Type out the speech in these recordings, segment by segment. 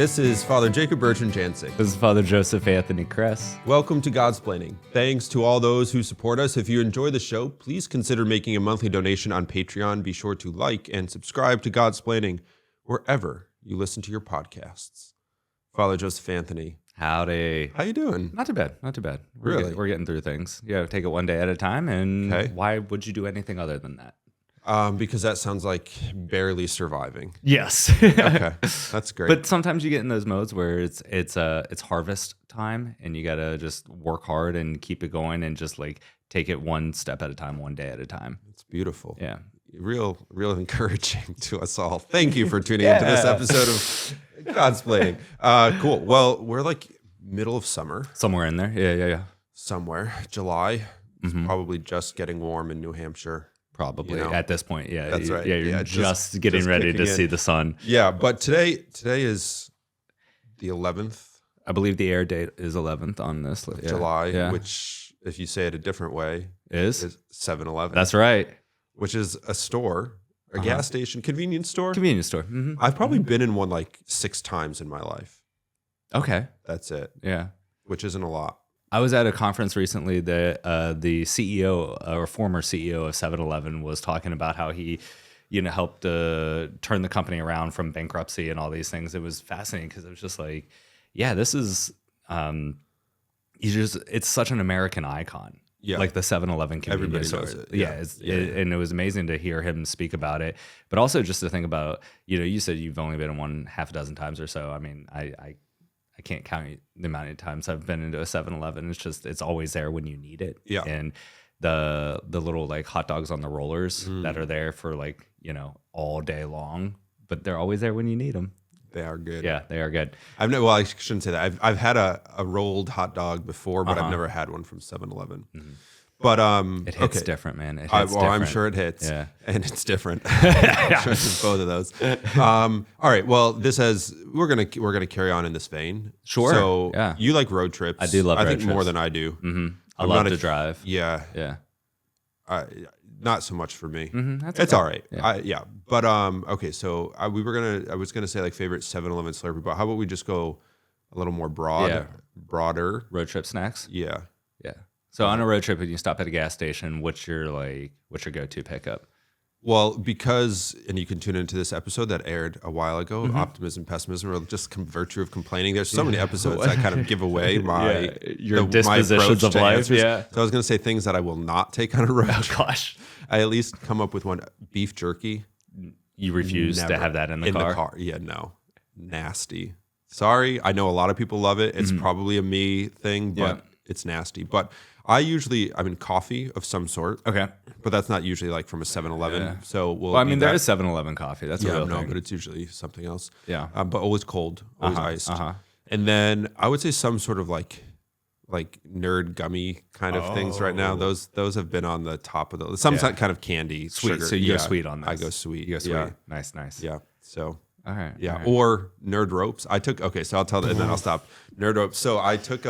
This is Father Jacob-Bertrand Janczyk. This is Father Joseph Anthony Kress. Welcome to Godsplaining. Thanks to all those who support us. If you enjoy the show, please consider making a monthly donation on Patreon. Be sure to like and subscribe to Godsplaining wherever you listen to your podcasts. Father Joseph Anthony. Howdy. How you doing? Not too bad. Not too bad. We're getting through things. Yeah, take it one day at a time. And Okay. Why would you do anything other than that? Because that sounds like barely surviving. Yes. Okay, that's great. But sometimes you get in those modes where it's harvest time and you gotta just work hard and keep it going and just like take it one step at a time, one day at a time. It's beautiful. Yeah. Real encouraging to us all. Thank you for tuning into this episode of Godsplaining. Cool. Well, we're like middle of summer. Somewhere in there. Yeah. Somewhere. July. It's probably just getting warm in New Hampshire. Probably You know? at this point. Yeah. That's right. Yeah, you're Yeah, just getting ready kicking to in. see the sun. Yeah, but today is the 11th I believe the air date is 11th on this. of Yeah. July, Yeah. which, if you say it a different way, is 7-Eleven. That's right. Which is a store, a gas station, convenience store. Convenience store. Mm-hmm. I've probably been in one like 6 times in my life. Okay. That's it, Yeah. which isn't a lot. I was at a conference recently that the CEO or former CEO of 7-Eleven was talking about how he, helped turn the company around from bankruptcy and all these things. It was fascinating because it was just like, yeah, this is, it's such an American icon. Yeah. Like the 7-Eleven Everybody convenience store. knows it. Yeah, and it was amazing to hear him speak about it, but also just to think about, you said you've only been in one half a dozen times or so. I mean, I can't count the amount of times I've been into a 7-Eleven. It's always there when you need it. Yeah. And the little like hot dogs on the rollers that are there for like, all day long, but they're always there when you need them. They are good. Yeah, they are good. Well, I shouldn't say that. I've had a rolled hot dog before, but I've never had one from 7-Eleven. But It hits different, man. It hits I'm different. sure it hits. Yeah. And it's different. I'm sure it's both of those. All right. Well, we're gonna carry on in this vein. Sure. So Yeah. you like road trips. I do love I road think more trips. than I do. Mm-hmm. I I'm love not to drive. Yeah. Yeah. Not so much for me. That's It's okay. all right. Yeah. But okay. So I was gonna say like favorite 7-Eleven celebrity, but how about we just go a little more Yeah. broader? Road trip snacks. Yeah. Yeah. So on a road trip, when you stop at a gas station, what's your go-to pickup? Well, and you can tune into this episode that aired a while ago, Mm-hmm. Optimism, Pessimism, or just virtue of complaining. There's so many episodes that kind of give away my Your my dispositions approach of to life. answers. Yeah. So I was going to say things that I will not take on a road trip. Gosh. I at least come up with one. Beef jerky. You refuse Never. to have that in the car? Yeah, no. Nasty. Sorry. I know a lot of people love it. It's probably a me thing, but Yeah. it's nasty. But I'm in coffee of some sort. Okay. But that's not usually like from a 7-Eleven. Yeah. So we'll Well, I mean, need there that. is 7-Eleven coffee. That's a Yeah, real no, thing. but it's usually something else. Yeah. But always cold, always iced. uh-huh. And then I would say some sort of like nerd gummy kind of things right now. Those have been on the top of the some Yeah. kind of candy, Sweet. sugar. So you go Yeah, sweet on this. I go sweet. You go sweet. Yeah, Nice. yeah. So All right. yeah, all right. or nerd ropes. So I'll tell that, and then I'll stop. Nerd ropes. So I took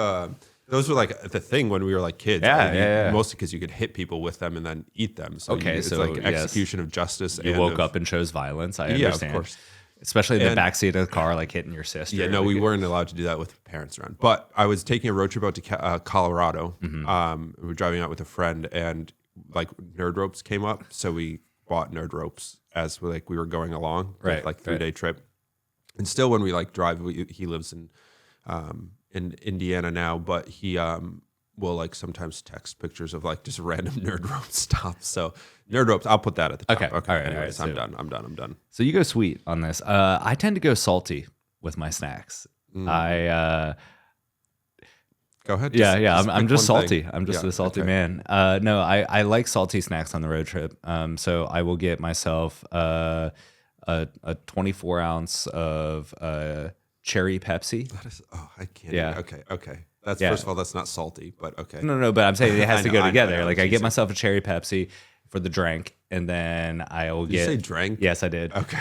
those were like the thing when we were like kids. Yeah, And yeah. Mostly because you could hit people with them and then eat them. So Okay, it's so, like yes. execution of justice. You and woke of- up and chose violence. I Yeah, of understand. course. Especially in the And- backseat of the car, like hitting your sister. Yeah, no, we weren't allowed to do that with parents around. But I was taking a road trip out to Colorado. We were driving out with a friend, and like nerd ropes came up, so we bought nerd ropes as we were going along, Right, like 3-day trip. And still, when we like drive, he lives in Indiana now, but he will like sometimes text pictures of like just random nerd rope stops. So nerd ropes, I'll put that at the top. Okay, all right, Anyways, all right, I'm done. So you go sweet on this. I tend to go salty with my snacks. I Go ahead. I'm pick just one salty. thing. I'm just Yeah, a salty okay. man. No, I like salty snacks on the road trip. So I will get myself a 24 ounce of cherry Pepsi. That is, I can't. Yeah. Okay. That's Yeah. First of all, that's not salty, but okay. No, but I'm saying it has I to know, go I know, together. I know Like what I you're get saying. myself a cherry Pepsi for the drink, and then I will Did you get. say drink? Yes, I did. Okay.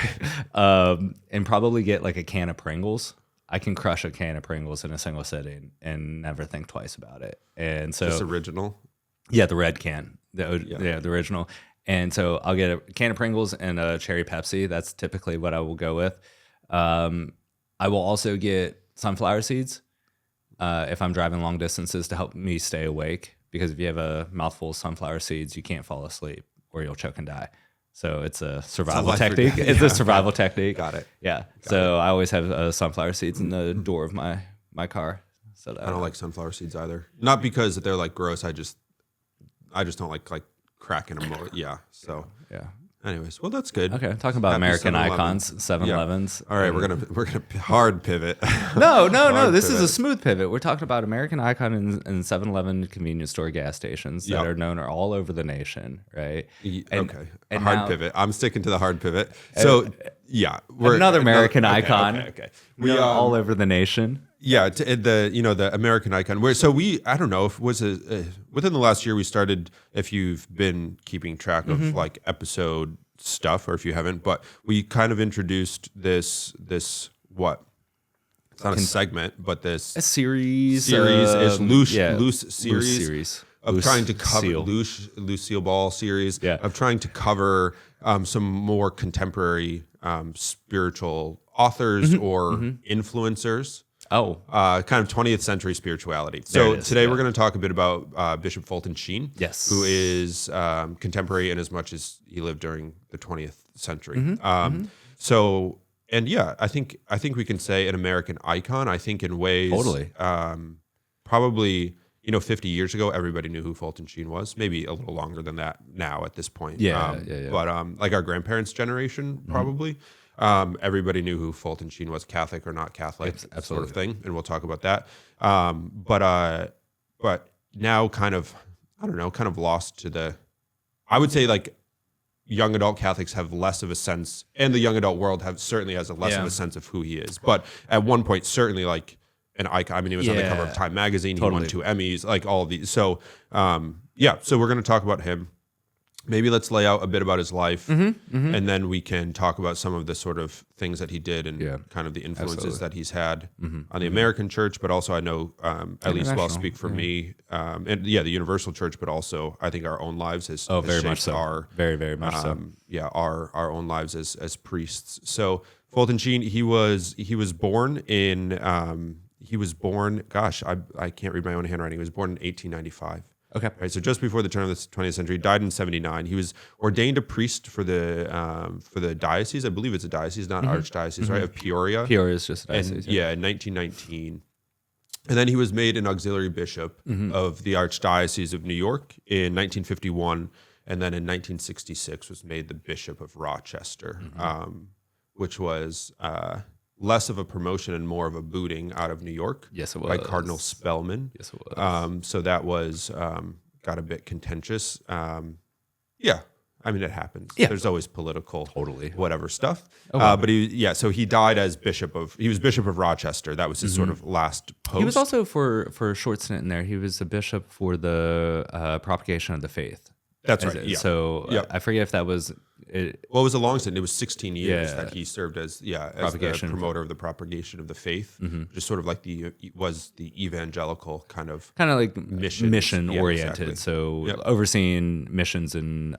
And probably get like a can of Pringles. I can crush a can of Pringles in a single sitting and never think twice about it. And so, Just original. yeah, the red can, the Yeah. original. And so I'll get a can of Pringles and a cherry Pepsi. That's typically what I will go with. I will also get sunflower seeds if I'm driving long distances to help me stay awake. Because if you have a mouthful of sunflower seeds, you can't fall asleep or you'll choke and die. So it's a survival technique. It's a survival technique. Got it. Yeah. So I always have sunflower seeds in the door of my car. So that I don't like sunflower seeds either. Not because they're like gross. I just don't like cracking them. Yeah. So yeah. Anyways, well, that's good. Okay, talking about Happy American 7-Eleven. icons, 7-Elevens. All right, we're gonna hard pivot. No. Hard This is pivot. a smooth pivot. We're talking about American icon and 7-Eleven convenience store gas stations that are known all over the nation, right? Okay, a and hard now- pivot. I'm sticking to the hard pivot. So we're Another American icon. Okay. We are all over the nation. Yeah, the American icon. I don't know if it was within the last year we started. If you've been keeping track of like episode stuff, or if you haven't, but we kind of introduced this what? It's not a segment, but this A series is loose series series of Loose trying to cover seal. Lucille Ball series of trying to cover some more contemporary spiritual authors or influencers. Oh, Kind of 20th century spirituality. There So it is, today yeah. we're going to talk a bit about Bishop Fulton Sheen, Yes. who is contemporary in as much as he lived during the 20th century. So, and yeah, I think we can say an American icon. I think in ways Totally. probably 50 years ago everybody knew who Fulton Sheen was. Maybe a little longer than that now at this point. Yeah. But like our grandparents' generation, probably. Everybody knew who Fulton Sheen was, Catholic or not Catholic, sort of Absolutely. thing, and we'll talk about that. But now kind of lost to the. I would say like young adult Catholics have less of a sense, and the young adult world certainly has less of a sense of who he is. But at one point, certainly like an icon. I mean, he was on the cover of Time magazine. Totally. He won 2 Emmys, like all of these. So so we're going to talk about him. Maybe let's lay out a bit about his life, and then we can talk about some of the sort of things that he did and kind of the influences that he's had on the American church, but also I know, at least I'll speak for me, and the universal church, but also I think our own lives has very much shaped so. our Very much so. our own lives as priests. So Fulton Sheen, he was born in gosh, I can't read my own handwriting. He was born in 1895. Okay. Right, so just before the turn of the 20th century, died in 79. He was ordained a priest for the diocese. I believe it's a diocese, not archdiocese, right? Of Peoria. Peoria is just a And, diocese. in 1919. And then he was made an auxiliary bishop of the Archdiocese of New York in 1951. And then in 1966 was made the Bishop of Rochester, which was less of a promotion and more of a booting out of New York. Yes, it By was. Cardinal Spellman. Yes, it was. So that was got a bit contentious. I mean, it happens. Yeah. There's always political, Totally. whatever stuff. wow. But so he died as he was Bishop of Rochester. That was his sort of last post. He was also for a short stint in there. He was a bishop for the propagation of the faith. That's right. Yeah. So Yeah. I forget if that was. Well, it was a long stint. It was 16 years Yeah. that he served as the Propagation. promoter of the propagation of the faith. Just sort of like the evangelical kind of. Kind of like Mission. mission Yeah, oriented. exactly. So Yep. overseeing missions in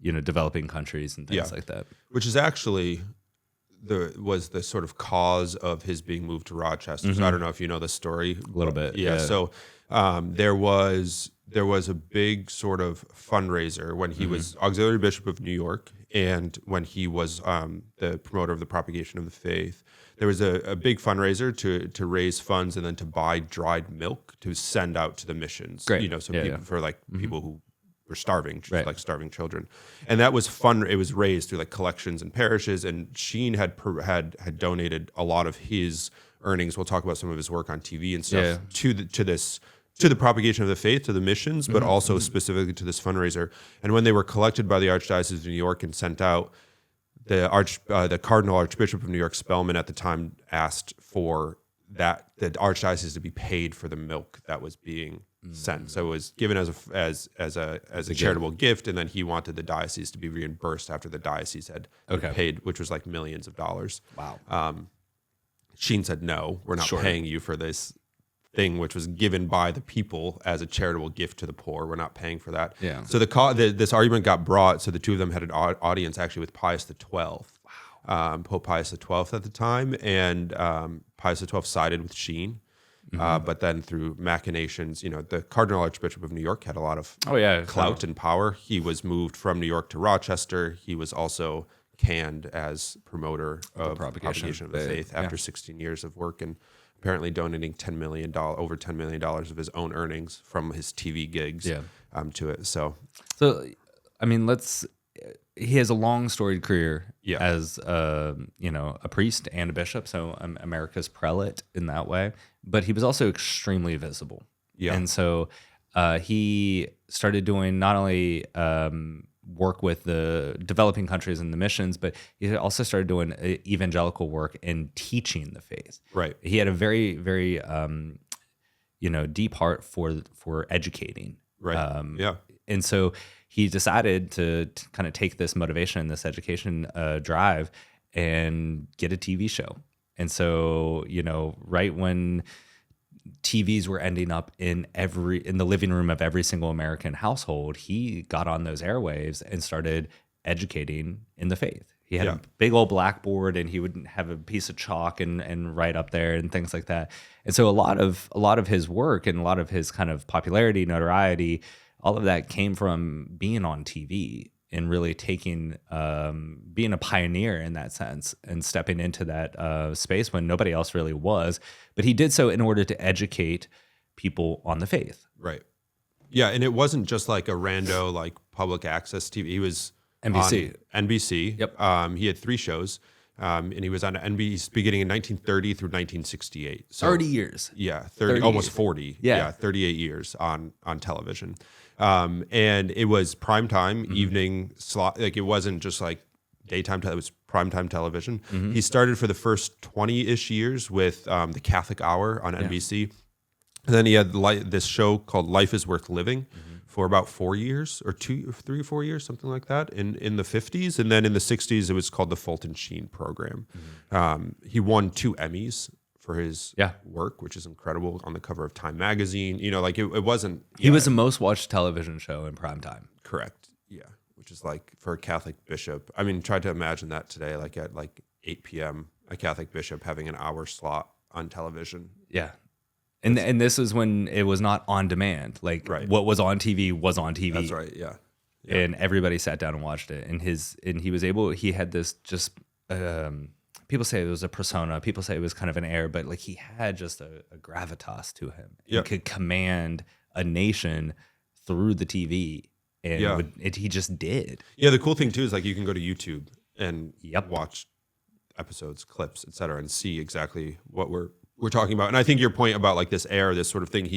developing countries and things Yeah. like that. Which is actually was the sort of cause of his being moved to Rochester. So I don't know if you know the story. A little bit. Yeah. So there was a big sort of fundraiser when he was auxiliary bishop of New York, and when he was the promoter of the propagation of the faith. There was a big fundraiser to raise funds and then to buy dried milk to send out to the missions. Great. For like people who were starving, just Right. like starving children, and that was fun. It was raised through like collections and parishes, and Sheen had donated a lot of his earnings. We'll talk about some of his work on TV and stuff to the propagation of the faith, to the missions, but also specifically to this fundraiser. And when they were collected by the Archdiocese of New York and sent out, the Cardinal Archbishop of New York, Spellman, at the time asked for the Archdiocese to be paid for the milk that was being sent. So it was given as a charitable gift, and then he wanted the diocese to be reimbursed after the diocese had paid, which was like millions of dollars. Wow. Sheen said, "No, we're not Sure. paying you for this thing, which was given by the people as a charitable gift to the poor. We're not paying for that." Yeah. So this argument got brought. So the two of them had an audience actually with Pius XII. Wow. Pope Pius XII at the time, and Pius XII sided with Sheen. But then through machinations, the Cardinal Archbishop of New York had a lot of clout and power. He was moved from New York to Rochester. He was also canned as promoter of propagation of the faith after 16 years of work, and apparently donating over $10 million of his own earnings from his TV gigs to it. So I mean, he has a long storied career as a priest and a bishop, so America's prelate in that way. But he was also extremely visible. Yeah. And so he started doing not only work with the developing countries and the missions, but he also started doing evangelical work and teaching the faith. Right. He had a very, very deep heart for educating. Right. And so he decided to kind of take this motivation, this education drive, and get a TV show. And so, right when TVs were ending up in the living room of every single American household, he got on those airwaves and started educating in the faith. He had a big old blackboard, and he would have a piece of chalk and write up there and things like that. And so a lot of his work and a lot of his kind of popularity, notoriety, all of that came from being on TV and really being a pioneer in that sense and stepping into that space when nobody else really was. But he did so in order to educate people on the faith. Right. Yeah, and it wasn't just like a rando, like public access TV. He was NBC. On NBC. Yep. He had 3 shows, and he was on NBC beginning in 1930 through 1968. So, 30 years. Yeah, 30 almost 40. Yeah, 38 years on television. And it was primetime evening slot. Like, it wasn't just like daytime. It was primetime television. He started for the first 20-ish years with the Catholic Hour on NBC. And then he had this show called Life is Worth Living for about 4 years, or 3 or 4 years, something like that, in the 50s. And then in the 60s, it was called the Fulton Sheen program. He won 2 Emmys for his work, which is incredible, on the cover of Time magazine. It wasn't... He was the most watched television show in prime time. Correct. Yeah. Which is like, for a Catholic bishop, I mean, try to imagine that today, like at 8 p.m., a Catholic bishop having an hour slot on television. Yeah. And this is when it was not on demand. Like, what was on TV was on TV. That's right, yeah. And everybody sat down and watched it. And he had this just... people say it was a persona. People say it was kind of an air, but like, he had just a gravitas to him. He could command a nation through the TV, and he just did. Yeah, the cool thing too is, like, you can go to YouTube and watch episodes, clips, etc., and see exactly what we're talking about. And I think your point about like this air, this sort of thing,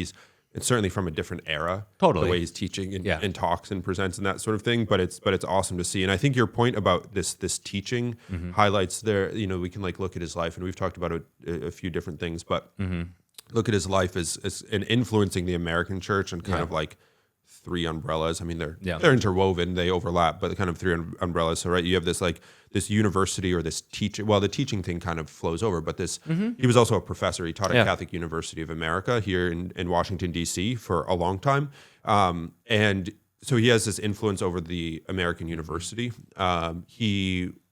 it's certainly from a different era. Totally. The way he's teaching and talks and presents and that sort of thing. But it's awesome to see. And I think your point about this teaching highlights there, we can like look at his life, and we've talked about a few different things, but look at his life as in influencing the American church and kind of like 3 umbrellas. I mean, they're interwoven, they overlap, but kind of 3 umbrellas. So you have this university or this teaching. Well, the teaching thing kind of flows over, but he was also a professor. He taught at Catholic University of America here in Washington, D.C. for a long time. And so he has this influence over the American university.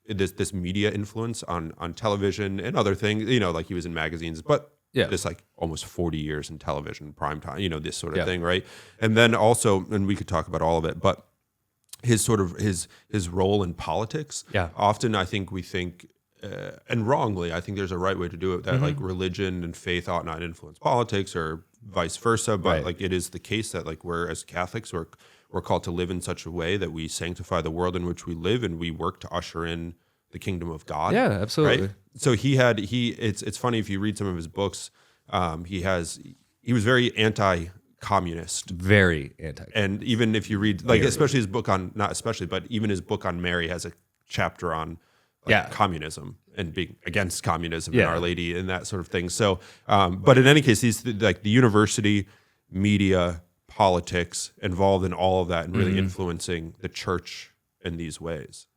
This media influence on television and other things, like he was in magazines, but this like almost 40 years in television, primetime, this sort of thing, right? And then also, and we could talk about all of it, but his sort of his role in politics. Yeah. Often I think we think, and wrongly, I think there's a right way to do it, that like religion and faith ought not influence politics or vice versa. But like, it is the case that like we're, as Catholics, we're called to live in such a way that we sanctify the world in which we live, and we work to usher in the kingdom of God. Yeah, absolutely. Right? So it's funny, if you read some of his books, he was very anti-communist. Very anti. And even if you read, like, especially his book on, not especially, but even his book on Mary has a chapter on communism and being against communism and Our Lady and that sort of thing. So, but in any case, he's like the university, media, politics, involved in all of that and really influencing the church in these ways.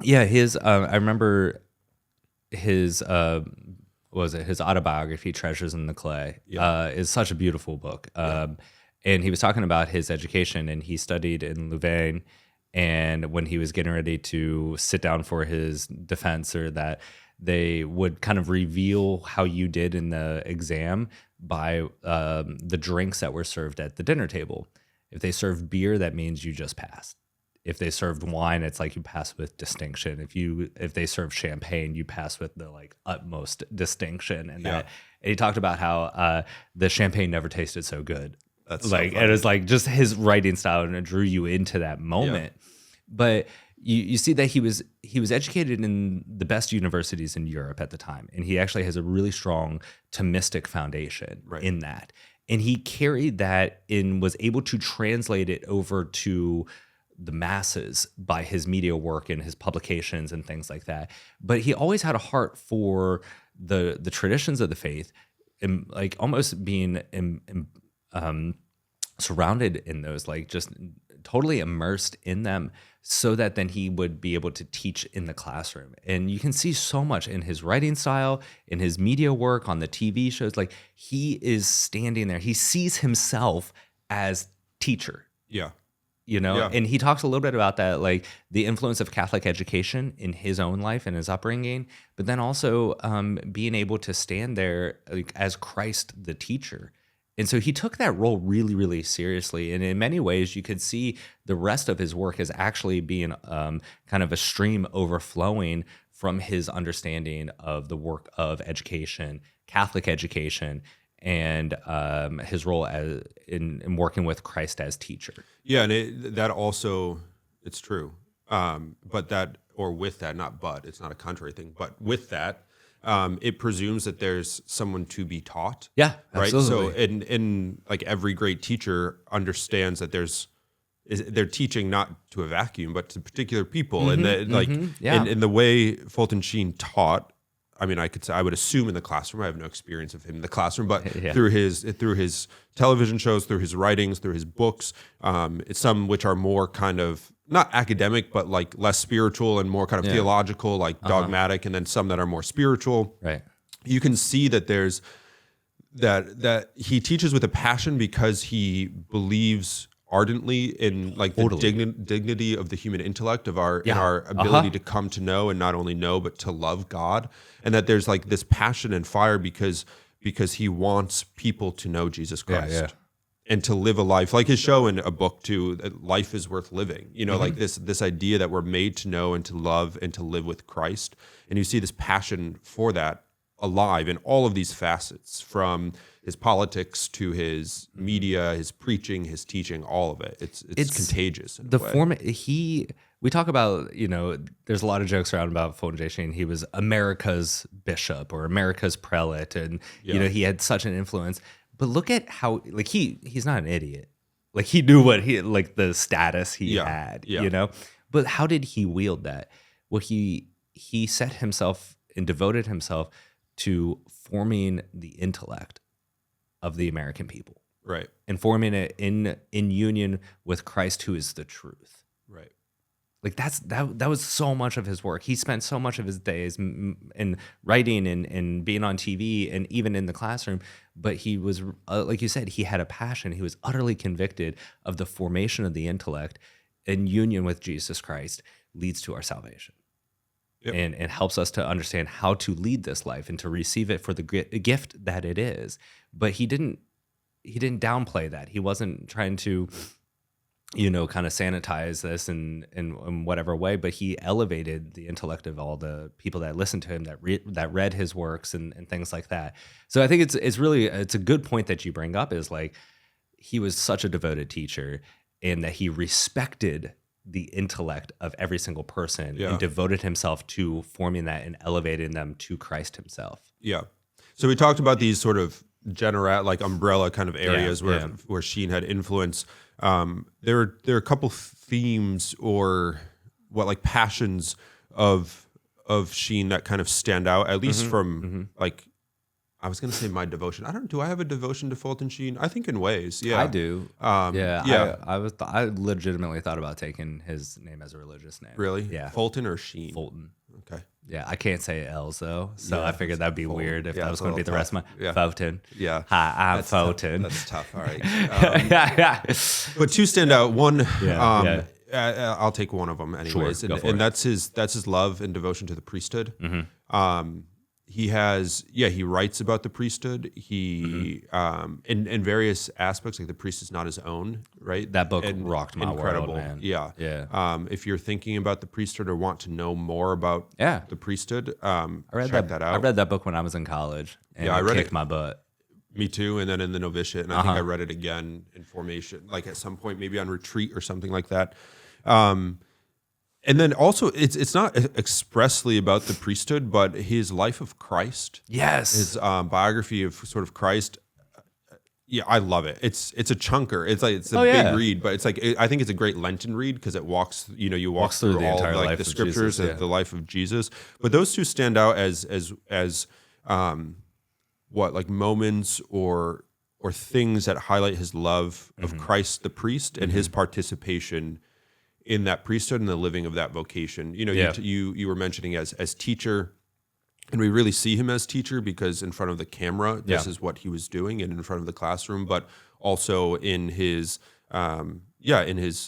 Yeah, I remember his his autobiography, Treasures in the Clay, is such a beautiful book. And he was talking about his education, and he studied in Louvain, And when he was getting ready to sit down for his defense, or that they would kind of reveal how you did in the exam by the drinks that were served at the dinner table. If they served beer, that means you just passed. If they served wine, it's like you pass with distinction. If they served champagne, you pass with the like utmost distinction. And and he talked about how the champagne never tasted so good. That's like, so it was like just his writing style, and it drew you into that moment. But you see that he was educated in the best universities in Europe at the time, and he actually has a really strong Thomistic foundation in that. And he carried that and was able to translate it over to the masses by his media work and his publications and things like that. But he always had a heart for the traditions of the faith, and like almost being surrounded in those, like just totally immersed in them, so that then he would be able to teach in the classroom. And you can see so much in his writing style, in his media work, on the TV shows. Like, he is standing there. He sees himself as teacher. Yeah. You know, and he talks a little bit about that, like the influence of Catholic education in his own life and his upbringing, but then also being able to stand there like, as Christ the teacher. And so he took that role really, really seriously. And in many ways, you could see the rest of his work as actually being kind of a stream overflowing from his understanding of the work of education, Catholic education, and his role as in working with Christ as teacher. Yeah, and that also, it's true. But that, or with that, not but, it's not a contrary thing, but with that, it presumes that there's someone to be taught. Yeah, right. absolutely. So in like every great teacher understands that they're teaching not to a vacuum, but to particular people, and that like in the way Fulton Sheen taught. I mean, I would assume in the classroom. I have no experience of him in the classroom, but through his television shows, through his writings, through his books, some which are more kind of not academic, but like less spiritual and more kind of theological, like dogmatic, and then some that are more spiritual. Right. You can see that there's that he teaches with a passion because he believes ardently in like the dignity of the human intellect, of our in our ability to come to know, and not only know but to love God, and that there's like this passion and fire because he wants people to know Jesus Christ and to live a life like his show in a book too. That life is worth living. You know, like this idea that we're made to know and to love and to live with Christ, and you see this passion for that alive in all of these facets, from his politics to his media, his preaching, his teaching, all of it. It's contagious. We talk about, you know, there's a lot of jokes around about Fulton Sheen. He was America's bishop or America's prelate, and you know, he had such an influence. But look at how, like, he's not an idiot. Like, he knew what the status he had, you know. But how did he wield that? Well, he set himself and devoted himself to forming the intellect of the American people, right, and forming it in union with Christ, who is the truth, right. Like that was so much of his work. He spent so much of his days in writing and being on TV and even in the classroom. But he was, like you said, he had a passion. He was utterly convicted of the formation of the intellect in union with Jesus Christ leads to our salvation. Yep. And helps us to understand how to lead this life and to receive it for the gift that it is. But he didn't downplay that. He wasn't trying to, you know, kind of sanitize this in whatever way, but he elevated the intellect of all the people that listened to him, that read his works and things like that. So I think it's a good point that you bring up, is like, he was such a devoted teacher, and that he respected the intellect of every single person and devoted himself to forming that and elevating them to Christ himself. Yeah. So we talked about these sort of general, like umbrella kind of areas where Sheen had influence. There are a couple themes or passions of Sheen that kind of stand out, at least from like, I was going to say my devotion. Do I have a devotion to Fulton Sheen? I think in ways, yeah. I do. I legitimately thought about taking his name as a religious name. Really? Yeah. Fulton or Sheen? Fulton. Okay. Yeah, I can't say L's though, so I figured that'd be weird if that was going to be the rest of my Fulton. Yeah. Hi, I'm Fulton. That's tough. All right. But two stand out. One, I'll take one of them anyways. Sure, And that's his love and devotion to the priesthood. He writes about the priesthood. He in various aspects, like the priest is not his own, right? That book rocked my incredible. world, man. Yeah. If you're thinking about the priesthood or want to know more about the priesthood, check that out. I read that book when I was in college, and I read kicked it. my butt. Me too, and then in the novitiate, and I think I read it again in formation, like at some point, maybe on retreat or something like that. And then also, it's not expressly about the priesthood, but his life of Christ. Yes, his biography of sort of Christ. Yeah, I love it. It's a chunker. It's a big read, but I think it's a great Lenten read because it walks. You walk through the all entire like life the of scriptures Jesus, and the life of Jesus. But those two stand out as like moments or things that highlight his love of Christ the priest and his participation in that priesthood and the living of that vocation. You were mentioning as teacher, and we really see him as teacher because in front of the camera, this is what he was doing, and in front of the classroom, but also in his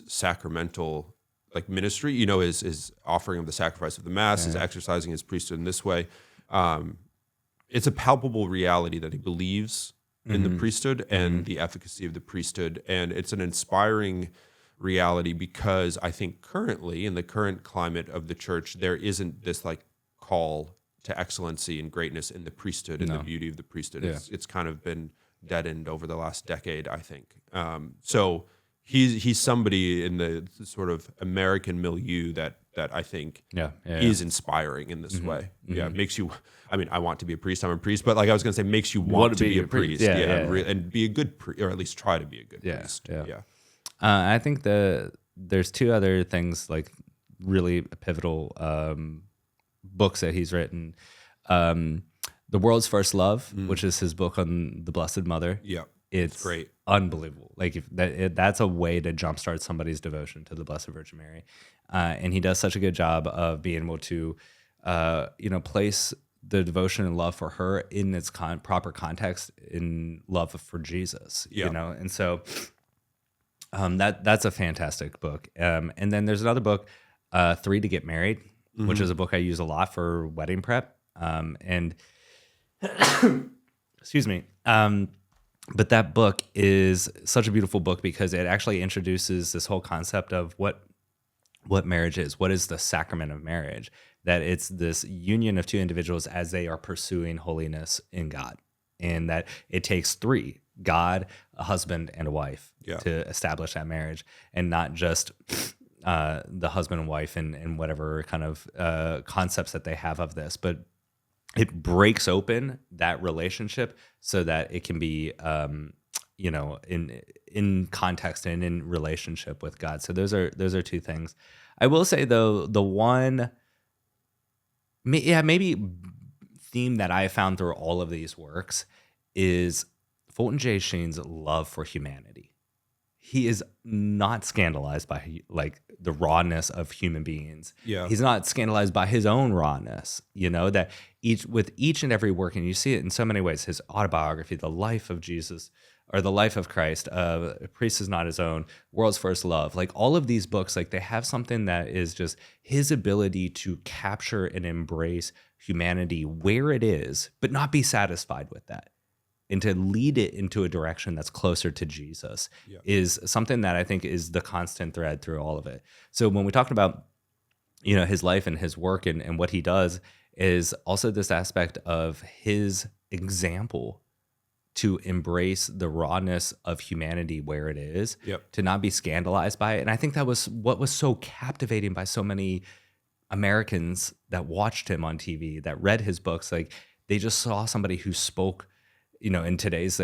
sacramental like ministry. His offering of the sacrifice of the Mass, his exercising his priesthood in this way. It's a palpable reality that he believes in the priesthood and the efficacy of the priesthood. And it's an inspiring reality because I think currently in the current climate of the church, there isn't this like call to excellency and greatness in the priesthood and the beauty of the priesthood. Yeah. It's kind of been deadened over the last decade, I think. So he's somebody in the sort of American milieu that I think is inspiring in this way. Yeah, it makes you. I mean, I want to be a priest. I'm a priest, but like I was going to say, makes you want to be a priest. And be a good priest, or at least try to be a good priest. Yeah. I think there's two other things like really pivotal books that he's written. The World's First Love, which is his book on the Blessed Mother. Yeah. It's great, unbelievable. Like that's a way to jumpstart somebody's devotion to the Blessed Virgin Mary, and he does such a good job of being able to, place the devotion and love for her in its proper context in love for Jesus. And so that's a fantastic book. And then there's another book, 3 to Get Married, which is a book I use a lot for wedding prep. And excuse me. But that book is such a beautiful book because it actually introduces this whole concept of what marriage is. What is the sacrament of marriage? That it's this union of two individuals as they are pursuing holiness in God. And that it takes 3, God, a husband, and a wife to establish that marriage, and not just the husband and wife and whatever kind of concepts that they have of this, but it breaks open that relationship so that it can be, in context and in relationship with God. So those are two things. I will say though, the one, maybe theme that I found through all of these works is Fulton J. Sheen's love for humanity. He is not scandalized by like the rawness of human beings. Yeah. He's not scandalized by his own rawness, that with each and every work, and you see it in so many ways, his autobiography, the life of Jesus or the life of Christ, A Priest Is Not His Own, World's First Love, like all of these books, like they have something that is just his ability to capture and embrace humanity where it is, but not be satisfied with that. And to lead it into a direction that's closer to Jesus is something that I think is the constant thread through all of it. So when we talk about, his life and his work and what he does is also this aspect of his example to embrace the rawness of humanity where it is, to not be scandalized by it. And I think that was what was so captivating by so many Americans that watched him on TV, that read his books. Like they just saw somebody who spoke, in today's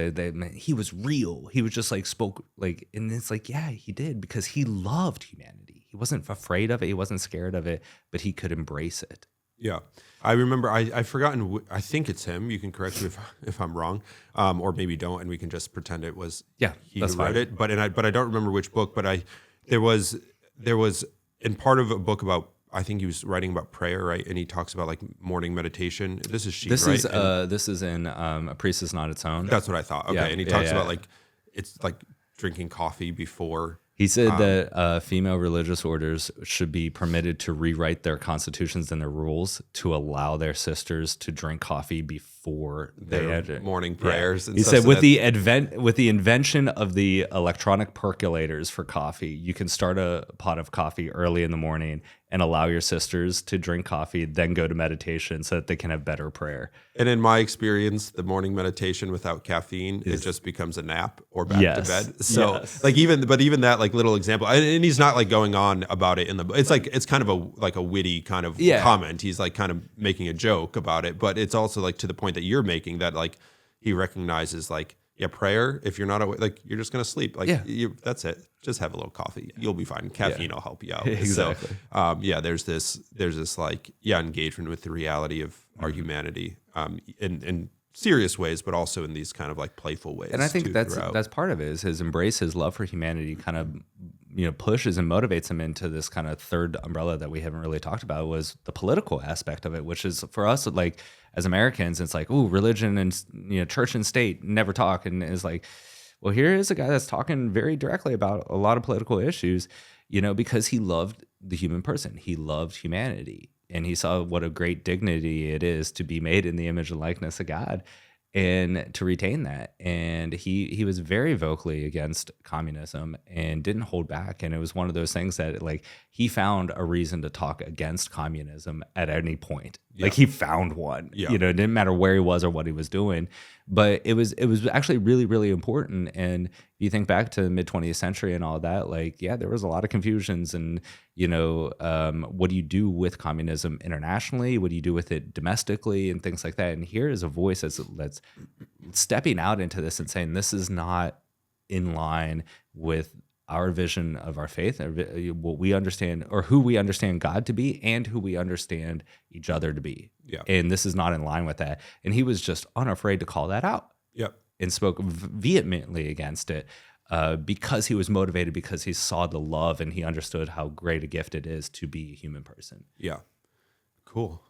he was real. He was just like spoke like, and it's like, yeah, he did, because he loved humanity. He wasn't afraid of it. He wasn't scared of it, but he could embrace it. Yeah. I remember, I've forgotten, I think it's him. You can correct me if I'm wrong, or maybe don't, and we can just pretend it was he who wrote it. But I don't remember which book, but there was in part of a book about, I think he was writing about prayer, right? And he talks about like morning meditation. This is Sheen, right? This is in A Priest Is Not Its Own. That's what I thought. Okay. And he talks about like, it's like drinking coffee before He said that female religious orders should be permitted to rewrite their constitutions and their rules to allow their sisters to drink coffee before Their morning prayers. And he stuff, said so with the invention of the electronic percolators for coffee, you can start a pot of coffee early in the morning and allow your sisters to drink coffee, then go to meditation so that they can have better prayer. And in my experience, the morning meditation without caffeine, it just becomes a nap or back to bed. So even that like little example, and he's not like going on about it in the, it's kind of a witty kind of comment. He's like kind of making a joke about it, but it's also like to the point that you're making that like he recognizes like, prayer, if you're not awake, like you're just going to sleep. Like that's it. Just have a little coffee. You'll be fine. Caffeine will help you out. Exactly. So, there's this like, engagement with the reality of our humanity in serious ways, but also in these kind of like playful ways. And I think that's part of it is his embrace, his love for humanity kind of, pushes and motivates him into this kind of third umbrella that we haven't really talked about was the political aspect of it, which is for us, like as Americans, it's like, ooh, religion and, church and state never talk. And it's like, well, here is a guy that's talking very directly about a lot of political issues, because he loved the human person. He loved humanity. And he saw what a great dignity it is to be made in the image and likeness of God and to retain that. And he was very vocally against communism and didn't hold back. And it was one of those things that like he found a reason to talk against communism at any point. Like he found one, it didn't matter where he was or what he was doing, but it was actually really, really important. And you think back to the mid 20th century and all that, like, there was a lot of confusions and, what do you do with communism internationally? What do you do with it domestically and things like that? And here is a voice that's stepping out into this and saying, this is not in line with our vision of our faith, what we understand or who we understand God to be and who we understand each other to be. Yeah. And this is not in line with that. And he was just unafraid to call that out. Yep. And spoke vehemently against it because he was motivated, because he saw the love and he understood how great a gift it is to be a human person. Yeah. Cool.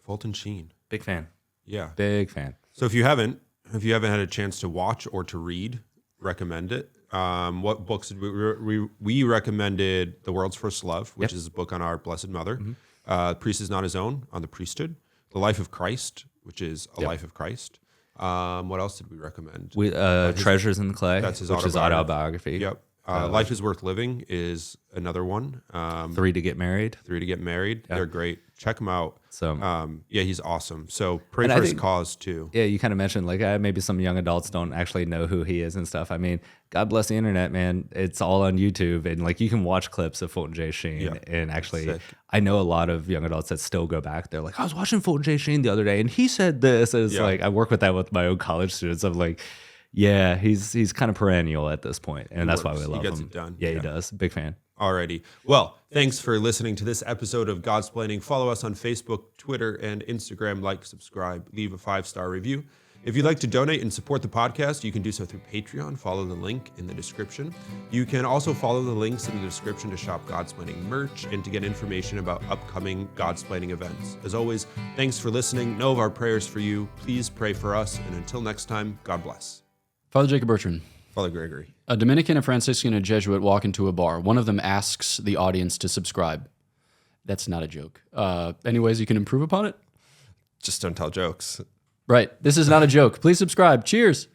Fulton Sheen. Big fan. Yeah. Big fan. So if you haven't had a chance to watch or to read, recommend it. What books did we recommended The World's First Love, which is a book on our Blessed Mother. Mm-hmm. Priest is Not His Own, on the priesthood. The Life of Christ, which is a life of Christ. What else did we recommend? Treasures in the Clay, that's his which is autobiography. Yep. Life is Worth Living is another one. 3 to Get Married. Yep. They're great. Check them out. So he's awesome. So pray for his cause too. Yeah, you kind of mentioned like maybe some young adults don't actually know who he is and stuff. I mean, God bless the internet, man. It's all on YouTube, and like you can watch clips of Fulton J. Sheen. And actually, I know a lot of young adults that still go back. They're like, I was watching Fulton J. Sheen the other day, and he said this. And it's like I work with that with my own college students. I'm like, yeah, he's kind of perennial at this point, and that's why we love him. He gets it done. Yeah, he does. Big fan. Alrighty. Well, thanks for listening to this episode of Godsplaining. Follow us on Facebook, Twitter, and Instagram. Like, subscribe, leave a 5-star review. If you'd like to donate and support the podcast, you can do so through Patreon. Follow the link in the description. You can also follow the links in the description to shop Godsplaining merch and to get information about upcoming Godsplaining events. As always, thanks for listening. Know of our prayers for you. Please pray for us. And until next time, God bless. Father Jacob-Bertrand. Father Gregory. A Dominican, a Franciscan, and a Jesuit walk into a bar. One of them asks the audience to subscribe. That's not a joke. Any ways you can improve upon it? Just don't tell jokes. Right. This is not a joke. Please subscribe. Cheers.